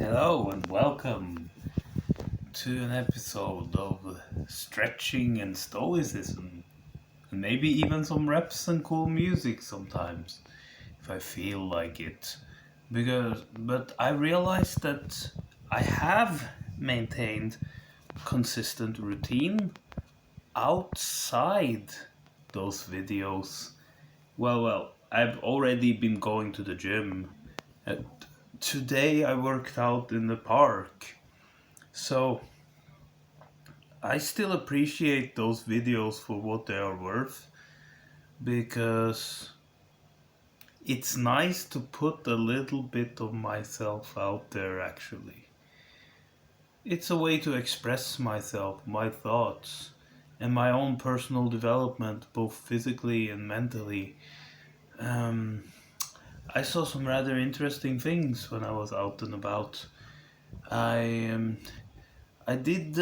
Hello and welcome to an episode of stretching and stoicism, and maybe even some reps and cool music sometimes, if I feel like it. But I realized that I have maintained consistent routine outside those videos. Well, I've already been going to the gym. Uh, Today I worked out in the park. So I still appreciate those videos for what they are worth because it's nice to put a little bit of myself out there actually. It's a way to express myself, my thoughts, and my own personal development, both physically and mentally. Um, I saw some rather interesting things when I was out and about. I um, I did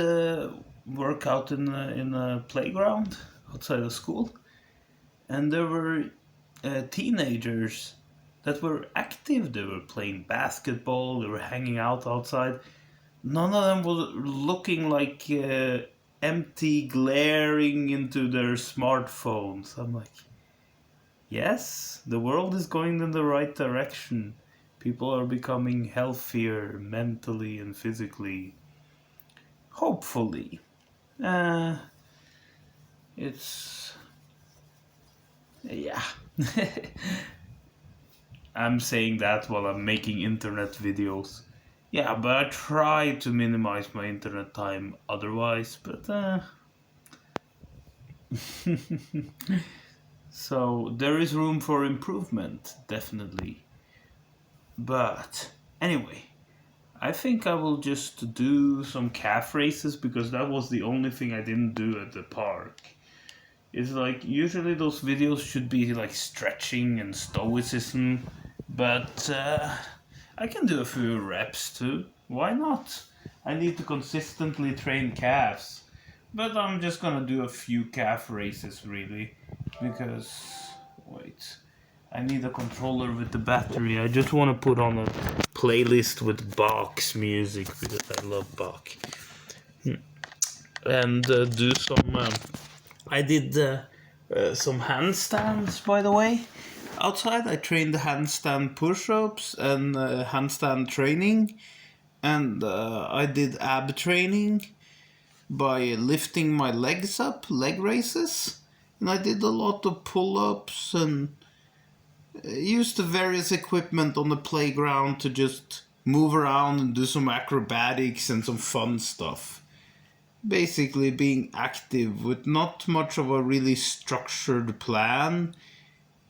work out in a playground outside of school, and there were teenagers that were active. They were playing basketball. They were hanging out outside. None of them was looking like empty, glaring into their smartphones. I'm like, yes, the world is going in the right direction. People are becoming healthier mentally and physically. Hopefully. Uh, it's yeah. I'm saying that while I'm making internet videos. Yeah, but I try to minimize my internet time otherwise, but so there is room for improvement, definitely. But anyway, I think I will just do some calf races because that was the only thing I didn't do at the park. It's like usually those videos should be like stretching and stoicism, but I can do a few reps too. Why not? I need to consistently train calves, but I'm just gonna do a few calf races really, because wait, I need a controller with the battery. I just want to put on a playlist with Bach's music because I love Bach, and do some. I did some handstands, by the way. Outside, I trained handstand push-ups and handstand training, and I did ab training by lifting my legs up, leg raises, and I did a lot of pull-ups and used the various equipment on the playground to just move around and do some acrobatics and some fun stuff. Basically being active with not much of a really structured plan.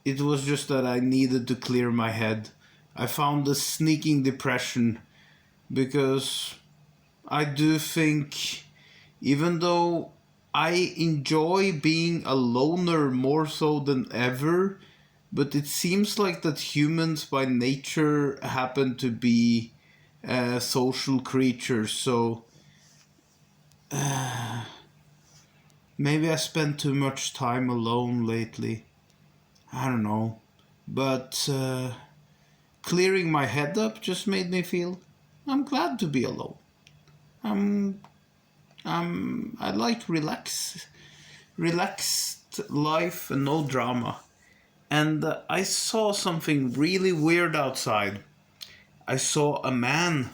It was just that I needed to clear my head. I found a sneaking depression because I do think, even though I enjoy being a loner more so than ever, but it seems like that humans by nature happen to be social creatures, so maybe I spent too much time alone lately. I don't know. But clearing my head up just made me feel I'm glad to be alone. I'm I like relaxed life and no drama. And I saw something really weird outside. I saw a man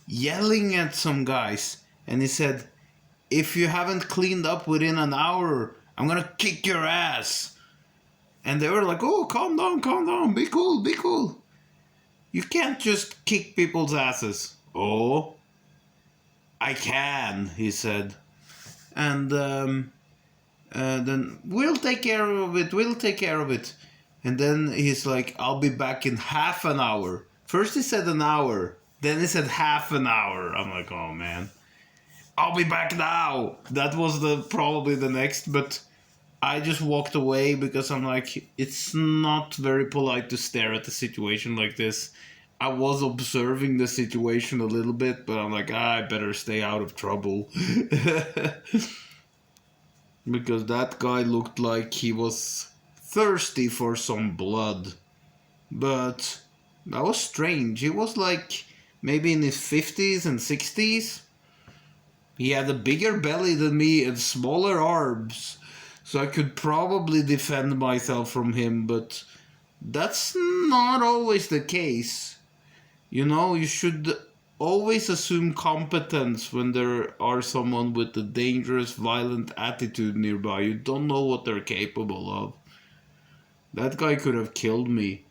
yelling at some guys, and he said, "If you haven't cleaned up within an hour, I'm gonna kick your ass." And they were like, "Oh, calm down, be cool, be cool. You can't just kick people's asses." "Oh, I can," he said. And then we'll take care of it. And then he's like, "I'll be back in half an hour." First he said an hour, then he said half an hour. I'm like, oh man. "I'll be back now." That was probably the next, but I just walked away because I'm like, it's not very polite to stare at the situation like this. I was observing the situation a little bit, but I'm like, I better stay out of trouble. Because that guy looked like he was thirsty for some blood. But that was strange. He was like maybe in his 50s and 60s. He had a bigger belly than me and smaller arms, so I could probably defend myself from him, but that's not always the case. You know, you should always assume competence when there are someone with a dangerous, violent attitude nearby. You don't know what they're capable of. That guy could have killed me.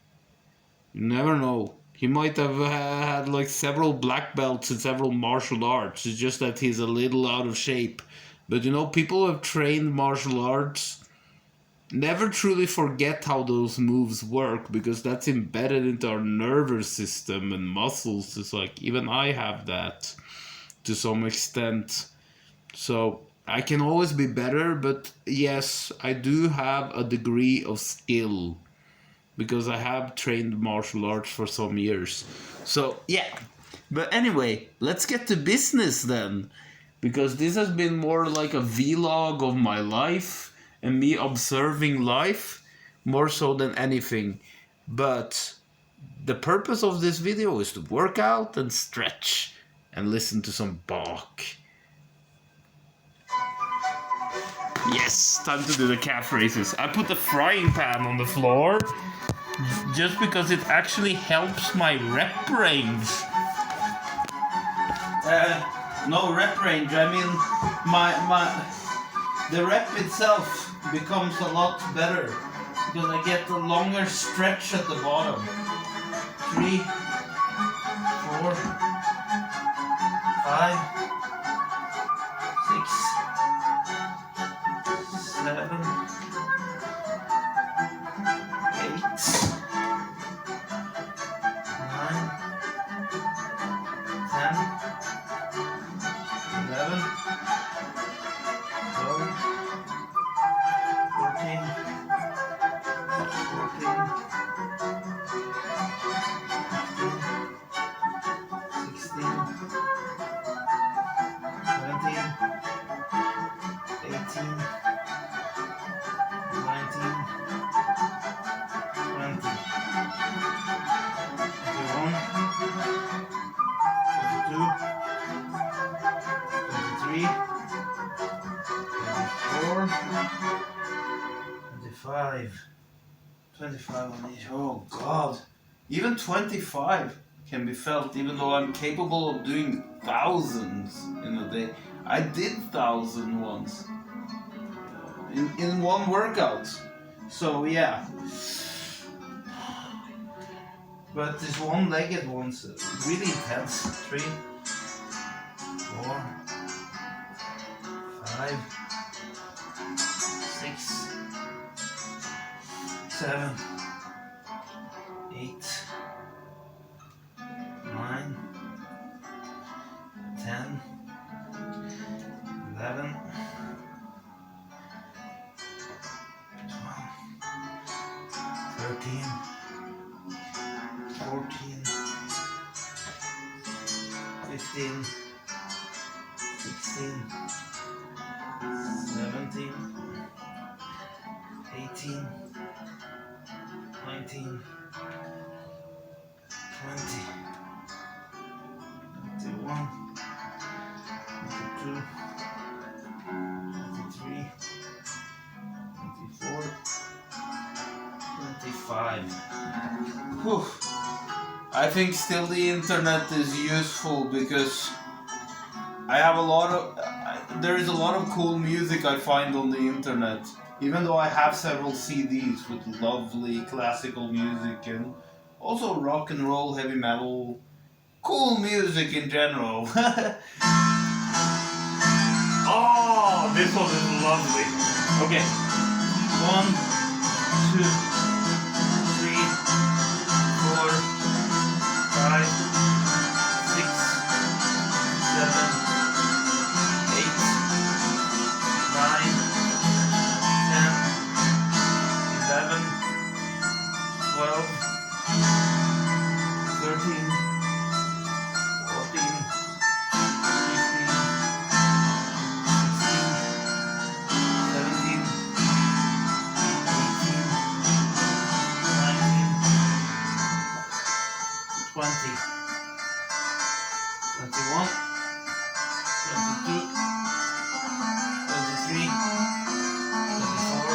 You never know. He might have had like several black belts in several martial arts. It's just that he's a little out of shape. But you know, people who have trained martial arts never truly forget how those moves work because that's embedded into our nervous system and muscles. It's like, even I have that to some extent. So I can always be better, but yes, I do have a degree of skill because I have trained martial arts for some years. So, yeah. But anyway, let's get to business then. Because this has been more like a vlog of my life and me observing life more so than anything. But the purpose of this video is to work out and stretch and listen to some Bach. Yes, time to do the calf raises. I put the frying pan on the floor just because it actually helps my rep range. No rep range, I mean the rep itself becomes a lot better because I get a longer stretch at the bottom. 3, 4, 5, 6, 7, 25 on each. Oh God. Even 25 can be felt, even though I'm capable of doing thousands in a day. I did 1,000 once in one workout. So yeah. But this one-legged one's really intense. 3, 4, 5, 6, 7, 8, 9, 10, 11, 12, 13, 14, 15, 16, 17, 18, 19, 20, 21, 22, 23, 24, 25. Whew. I think still the internet is useful because I have a lot of there is a lot of cool music I find on the internet. Even though I have several CDs with lovely classical music and also rock and roll, heavy metal, cool music in general. Oh, this one is lovely. Okay. 1, 2, 3, 4, 5, 6, 7, 8, 9, 10, 11, 12, 13, 14, 15, 16, 17, 18, 21, 22, 23, 24,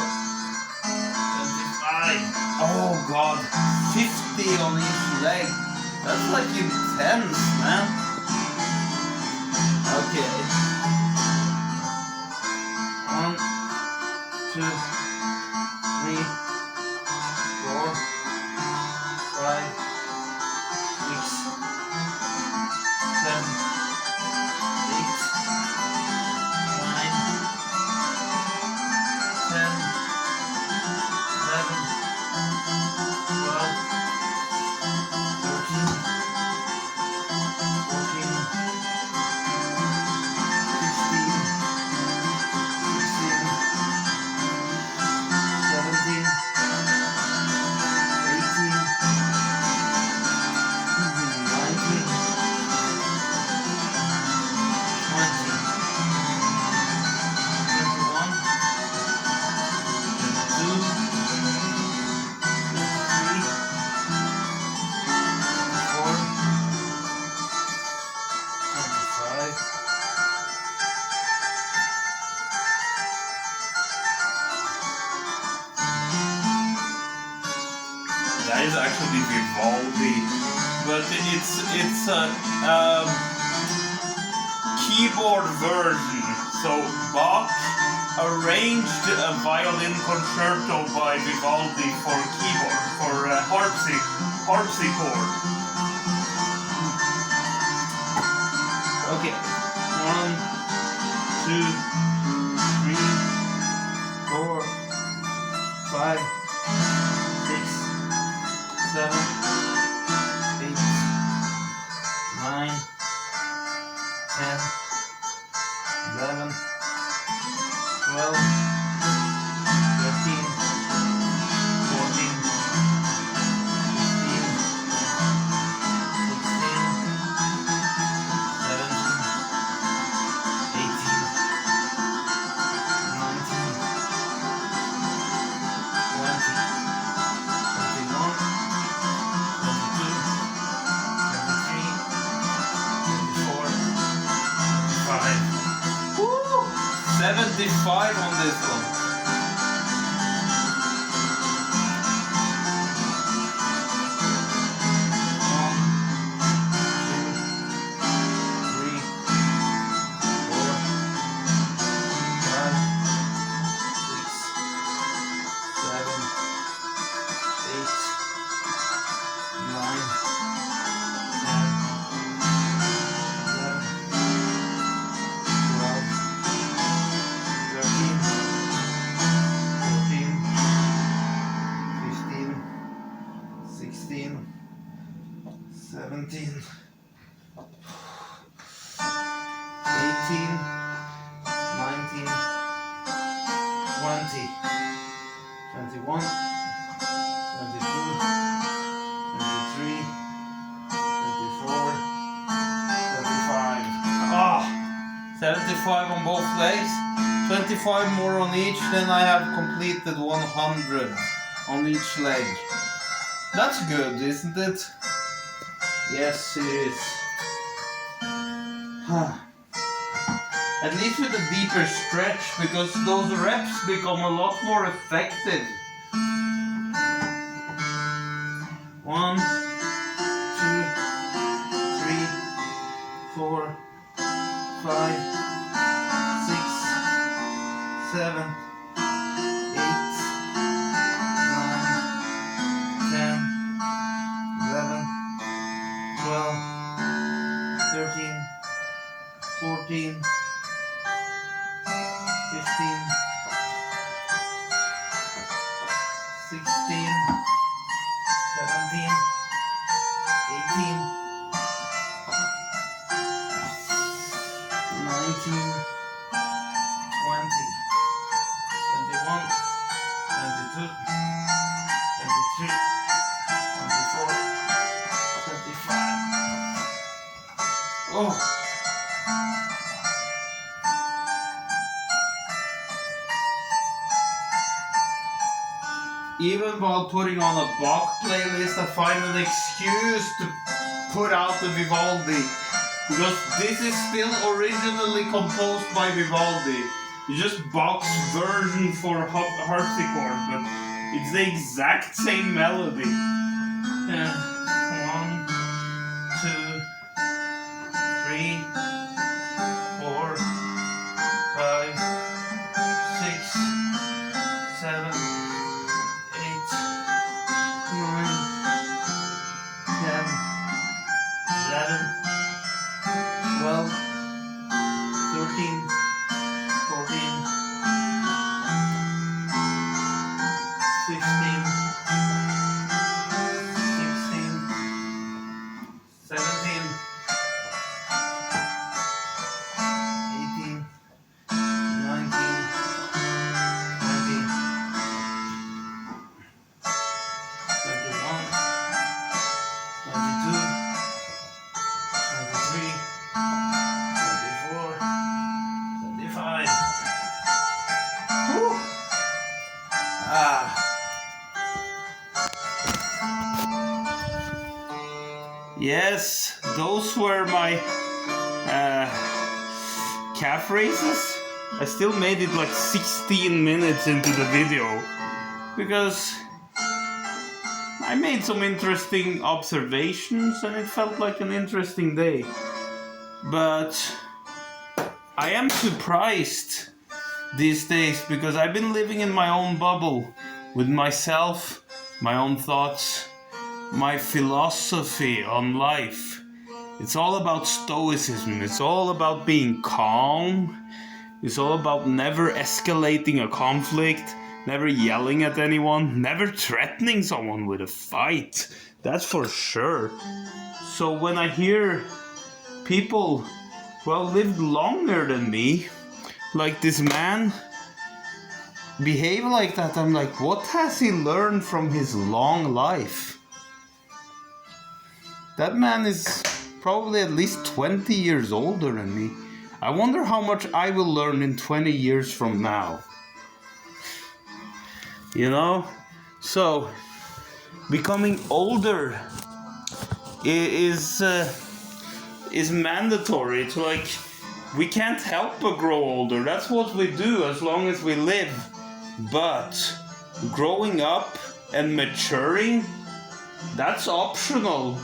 25. Oh god, 50 on each leg. That's like intense, man. Okay. 1, 2, 3, 4, 5, 6, 7, 8, 9, 10, 11, 12, 13, 14, 15, 16, 17, 18, 19, 20, 21, 22, 23, 24, 25. That is actually Vivaldi, but it's a keyboard version. So Bach arranged a violin concerto by Vivaldi for keyboard, for harpsichord. Okay, 1, 2, 3, 4, 5, 6, 7, 8, 9, 10, 11, 12, 13, 14, 15, 16, 17, 18, 19, 20, 21, 22, 23, 24, 25. Woo! 75 on this one. Ah, 75 on both legs, 25 more on each, then I have completed 100 on each leg. That's good, isn't it? Yes, it is. At least with a deeper stretch, because those reps become a lot more effective. 1, 2, 3, 4, 5, 6, 7, 8, 9, 10, 11, 12, 13, 14, 15, 16, 17, 18, 19, 20, 21, 22, 23, 24, 25. Oh! Even while putting on a Bach playlist, I find an excuse to put out the Vivaldi Because this is still originally composed by Vivaldi. It's just Bach's version for harpsichord, but it's the exact same melody. 1, 2, 3, 4, 5, 6, 7, 8, 9, 10, 11, 12, 13, 14, 15, 16, 17, 18, 19, 20, 21, 22, 23, 24, 25. Whew. Yes, those were my calf raises. I still made it like 16 minutes into the video because I made some interesting observations and it felt like an interesting day. But I am surprised these days because I've been living in my own bubble with myself, my own thoughts, my philosophy on life. It's all about Stoicism. It's all about being calm. It's all about never escalating a conflict, never yelling at anyone, never threatening someone with a fight. That's for sure. So when I hear people who have lived longer than me, like this man, behave like that, I'm like, what has he learned from his long life? That man is probably at least 20 years older than me. I wonder how much I will learn in 20 years from now. You know? So, becoming older is mandatory. It's like, we can't help but grow older. That's what we do as long as we live. But growing up and maturing, that's optional.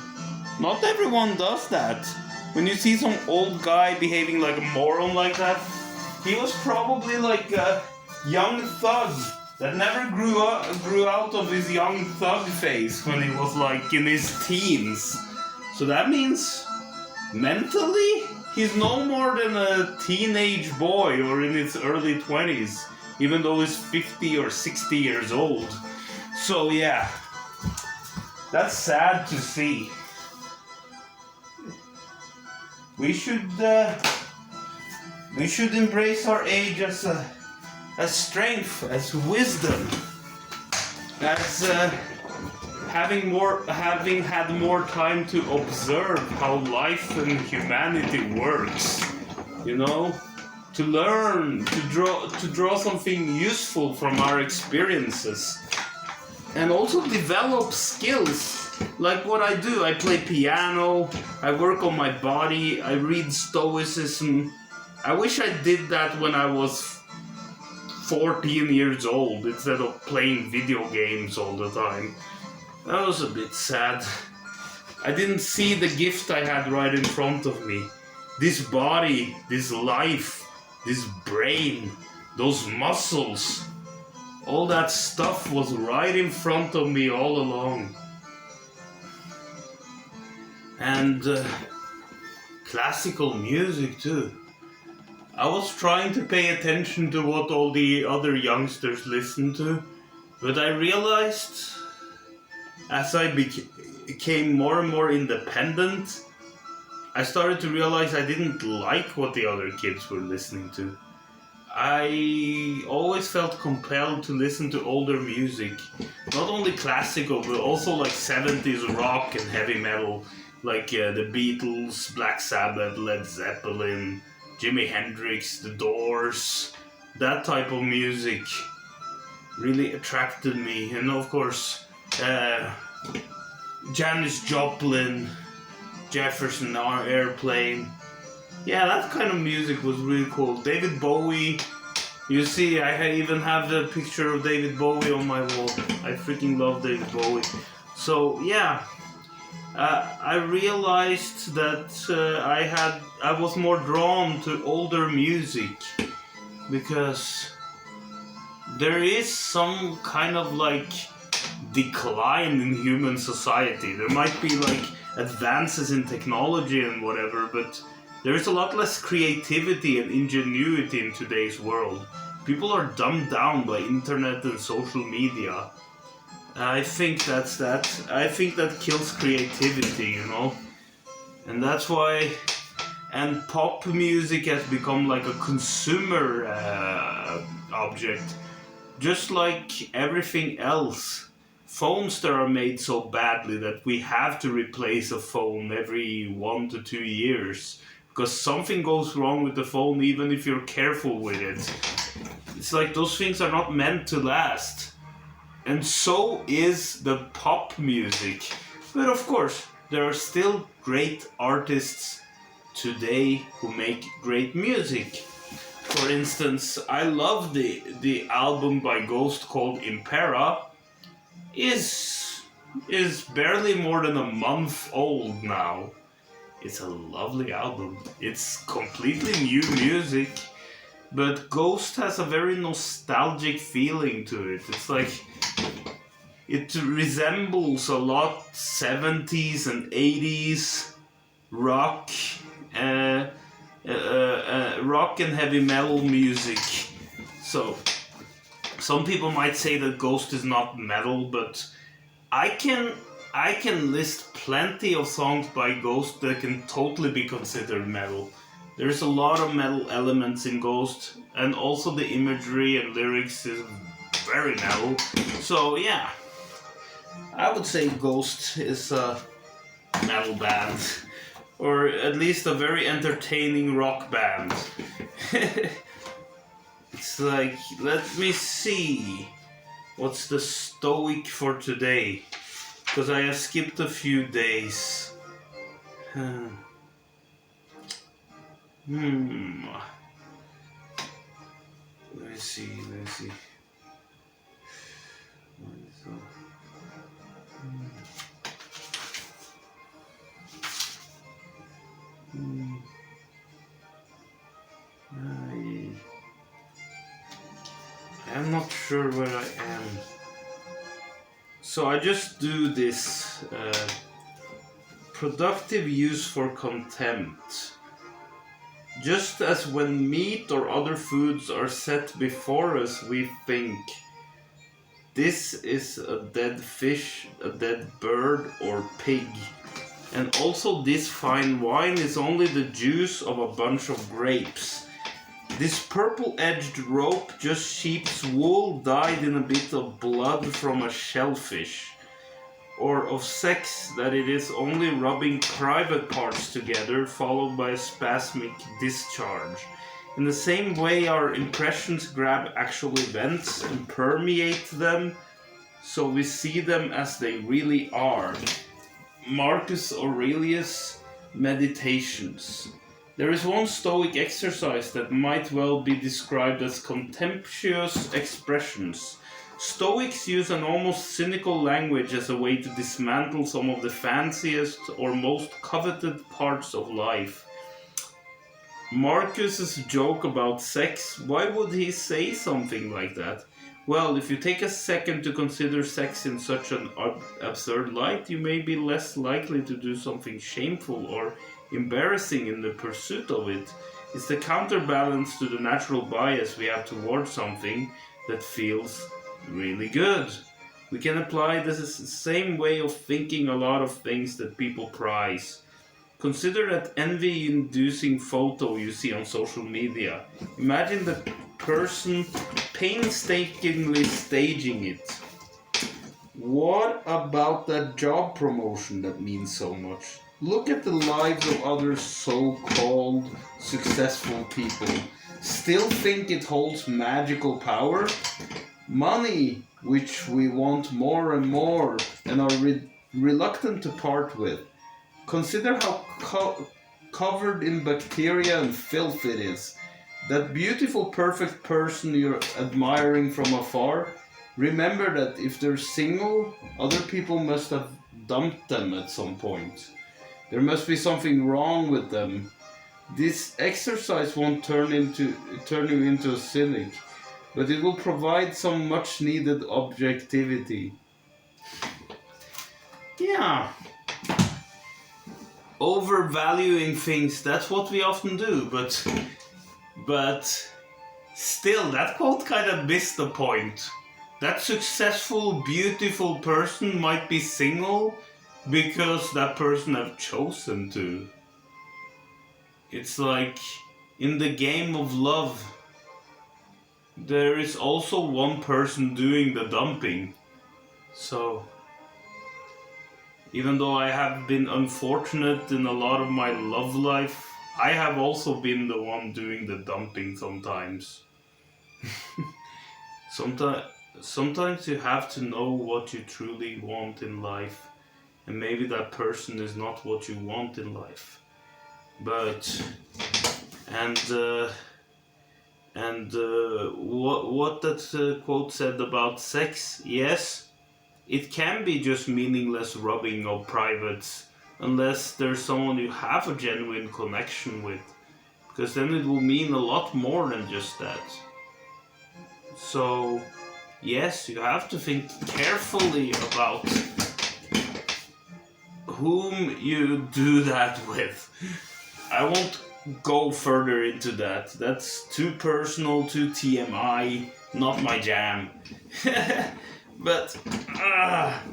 Not everyone does that. When you see some old guy behaving like a moron like that, he was probably like a young thug that never grew out of his young thug phase when he was like in his teens. So that means mentally, he's no more than a teenage boy or in his early 20s, even though he's 50 or 60 years old. So yeah, that's sad to see. We should embrace our age as strength, as wisdom, as having had more time to observe how life and humanity works. You know, to learn, to draw something useful from our experiences, and also develop skills. Like what I do, I play piano, I work on my body, I read Stoicism. I wish I did that when I was 14 years old instead of playing video games all the time. That was a bit sad. I didn't see the gift I had right in front of me. This body, this life, this brain, those muscles, all that stuff was right in front of me all along. And classical music too. I was trying to pay attention to what all the other youngsters listen to, but I realized as I became more and more independent, I started to realize I didn't like what the other kids were listening to. I always felt compelled to listen to older music, not only classical, but also like 70s rock and heavy metal. Like the Beatles, Black Sabbath, Led Zeppelin, Jimi Hendrix, The Doors. That type of music really attracted me. And of course, Janis Joplin, Jefferson Airplane. Yeah, that kind of music was really cool. David Bowie. You see, I even have the picture of David Bowie on my wall. I freaking love David Bowie. So yeah, I realized that I was more drawn to older music because there is some kind of like decline in human society. There might be like advances in technology and whatever, but there's a lot less creativity and ingenuity in today's world. People are dumbed down by internet and social media. I think that's that. I think that kills creativity, you know? And that's why. And pop music has become like a consumer object. Just like everything else. Phones that are made so badly that we have to replace a phone every 1 to 2 years. Because something goes wrong with the phone even if you're careful with it. It's like those things are not meant to last. And so is the pop music. But of course, there are still great artists today who make great music. For instance, I love the album by Ghost called Impera. Is barely more than a month old now. It's a lovely album. It's completely new music, but Ghost has a very nostalgic feeling to it. It's like it resembles a lot 70s and 80s rock, rock and heavy metal music. So some people might say that Ghost is not metal, but I can list plenty of songs by Ghost that can totally be considered metal. There's a lot of metal elements in Ghost, and also the imagery and lyrics is very metal. So yeah, I would say Ghost is a metal band, or at least a very entertaining rock band. It's like, let me see, what's the Stoic for today? Because I have skipped a few days. Let me see. I'm not sure where I am. So I just do this productive use for contempt. Just as when meat or other foods are set before us, we think, this is a dead fish, a dead bird, or pig. And also this fine wine is only the juice of a bunch of grapes. This purple-edged rope just sheep's wool dyed in a bit of blood from a shellfish. Or of sex, that it is only rubbing private parts together, followed by a spasmic discharge. In the same way, our impressions grab actual events and permeate them, so we see them as they really are. Marcus Aurelius' Meditations. There is one Stoic exercise that might well be described as contemptuous expressions. Stoics use an almost cynical language as a way to dismantle some of the fanciest or most coveted parts of life. Marcus's joke about sex, why would he say something like that? Well, if you take a second to consider sex in such an absurd light, you may be less likely to do something shameful or embarrassing in the pursuit of it. It's the counterbalance to the natural bias we have towards something that feels really good. We can apply this same way of thinking a lot of things that people prize. Consider that envy-inducing photo you see on social media. Imagine the person painstakingly staging it. What about that job promotion that means so much? Look at the lives of other so-called successful people. Still think it holds magical power? Money, which we want more and more and are reluctant to part with. Consider how covered in bacteria and filth it is. That beautiful, perfect person you're admiring from afar, remember that if they're single, other people must have dumped them at some point. There must be something wrong with them. This exercise won't turn you into a cynic, but it will provide some much needed objectivity. Yeah. Overvaluing things, that's what we often do, but still, that quote kind of missed the point. That successful, beautiful person might be single because that person have chosen to. It's like in the game of love, there is also one person doing the dumping. So, even though I have been unfortunate in a lot of my love life, I have also been the one doing the dumping sometimes. Sometimes you have to know what you truly want in life, and maybe that person is not what you want in life. But what that quote said about sex, yes, it can be just meaningless rubbing of privates unless there's someone you have a genuine connection with, because then it will mean a lot more than just that. So yes, you have to think carefully about whom you do that with. I won't go further into that. That's too personal, too TMI, not my jam. But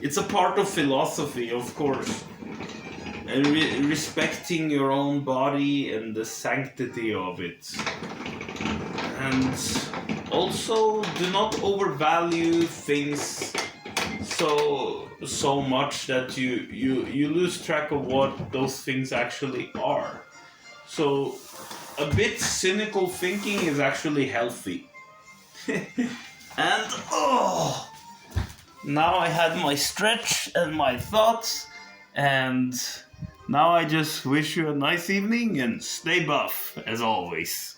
it's a part of philosophy, of course. And respecting your own body and the sanctity of it. And also, do not overvalue things so much that you lose track of what those things actually are. So, a bit cynical thinking is actually healthy. And now I had my stretch and my thoughts, and now I just wish you a nice evening and stay buff as always.